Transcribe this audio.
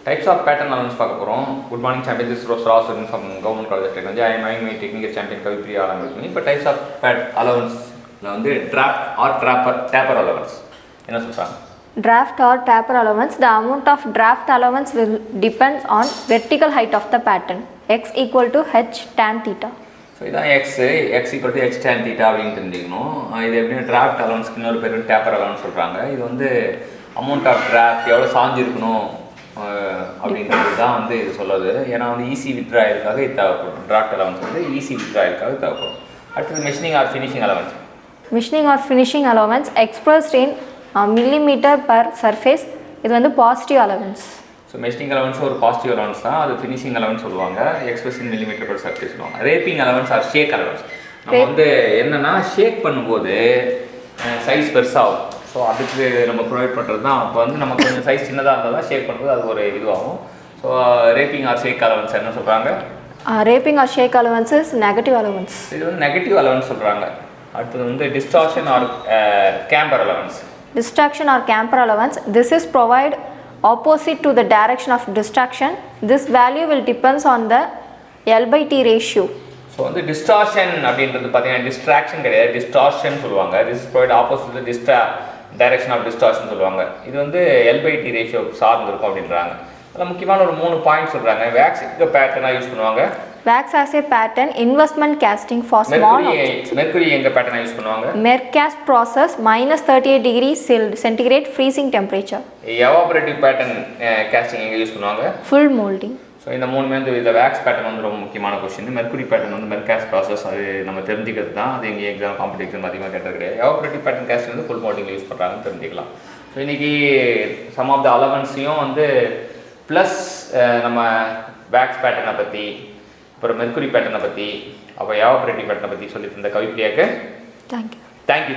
Types of pattern allowance பார்க்க போகிறோம். Good morning champion, this Rose Ross from government college technology. I am my technical champion Kavipriya ஆரம்பிக்கும். இப்போ types of அலவன்ஸில் வந்து draft R taper allowance என்ன சொல்கிறாங்க? Draft or taper allowance, the amount of draft allowance will depends on vertical height of the pattern. X equal to h tan theta. So இதான் x equal to h tan theta அப்படின்னு தெரிஞ்சுக்கணும். இது எப்படின்னா draft அலவன்ஸ்க்கு இன்னொரு பேர் taper allowance சொல்கிறாங்க. இது வந்து அமௌண்ட் ஆஃப் டிராஃப்ட் எவ்வளோ சாஞ்சிருக்கணும் அப்படின்றது தான் வந்து இது சொல்லுது. ஏன்னா வந்து ஈஸி வித்ட்ராயலுக்காக இது தேவைப்படும். டிராஃப்ட் அலவன்ஸ் வந்து ஈஸி வித்ட்ராயலுக்காக தேவைப்படும். அடுத்தது machining or finishing allowance. Machining or finishing allowance expressed in millimeter per surface. இது வந்து positive allowance. So machining allowance ஒரு பாசிட்டிவ் அலவன்ஸ் தான். அது ஃபினிஷிங் அலவன்ஸ் சொல்லுவாங்க. எக்ஸ்பிரஸ் இன் மில்லிமீட்டர் பர் சர்ஃபேஸ் சொல்லுவாங்க. Wrapping allowance R shake allowance. நம்ம வந்து என்னென்னா ஷேக் பண்ணும்போது சைஸ் பெருசாகும். ஸோ அதுக்கு நம்ம ப்ரொவைட் பண்ணுறது தான். அப்போ வந்து நமக்கு கொஞ்சம் சைஸ் சின்னதாக இருந்தால் தான் ஷேக் பண்ணும்போது அது ஒரு இதுவாகும். So rapping or shake allowance என்ன சொல்கிறாங்க? Rapping or shake allowance is negative allowance. இது வந்து நெகட்டிவ் அலவன்ஸ் சொல்கிறாங்க. அடுத்தது வந்து distortion or camber allowance. Distraction or camber allowance, this is provide opposite to the direction of distraction. This value will depends on the L/T ratio. So வந்து distortion அப்படின்றது பார்த்தீங்கன்னா distraction கிடையாது, distortion சொல்லுவாங்க. This is provide opposite direction of distortion சொல்லுவாங்க. இது வந்து L/T ratio சார்ந்து இருக்கும் அப்படின்றாங்க. அதில் முக்கியமான ஒரு 3 பாயிண்ட் சொல்கிறாங்க. வேக்ஸ் எங்கே பேட்டர்னாக யூஸ் பண்ணுவாங்க? Wax as a pattern, investment casting for small objects. Mercury எங்கே பேட்டர்னாக யூஸ் பண்ணுவாங்க? Mercast process -38 degrees centigrade freezing temperature. Evaporative pattern casting எங்கே யூஸ் பண்ணுவாங்க? Full molding. ஸோ இந்த 3 வந்து இந்த வேக்ஸ் பேட்டர்ன் வந்து ரொம்ப முக்கியமான கொஸ்டின். மெர்க்குரி பேட்டர்ன் வந்து மெர்காஸ்ட் ப்ராசஸ், அது நம்ம தெரிஞ்சுக்கிறது தான். அது எங்கள் எக்ஸாம் காம்படிஷன் அதிகமாக கேட்டது கிடையாது. எவாபரேட்டிவ் பேட்டர்ன் காஸ்டிங் வந்து ஃபுல் மோல்டிங்கில் யூஸ் பண்ணுறாங்கன்னு தெரிஞ்சுக்கலாம். ஸோ இன்றைக்கி சம் ஆஃப் த அலவன்ஸையும் வந்து ப்ளஸ் நம்ம வேக்ஸ் பேட்டர்னை பற்றி, அப்புறம் மெர்க்குரி பேட்டர்னை பற்றி, அப்போ எவாபரேட்டிவ் பேட்டர்னை பற்றி சொல்லி தந்த கவிப்ரியாக்கு தேங்க்யூ. தேங்க்யூ.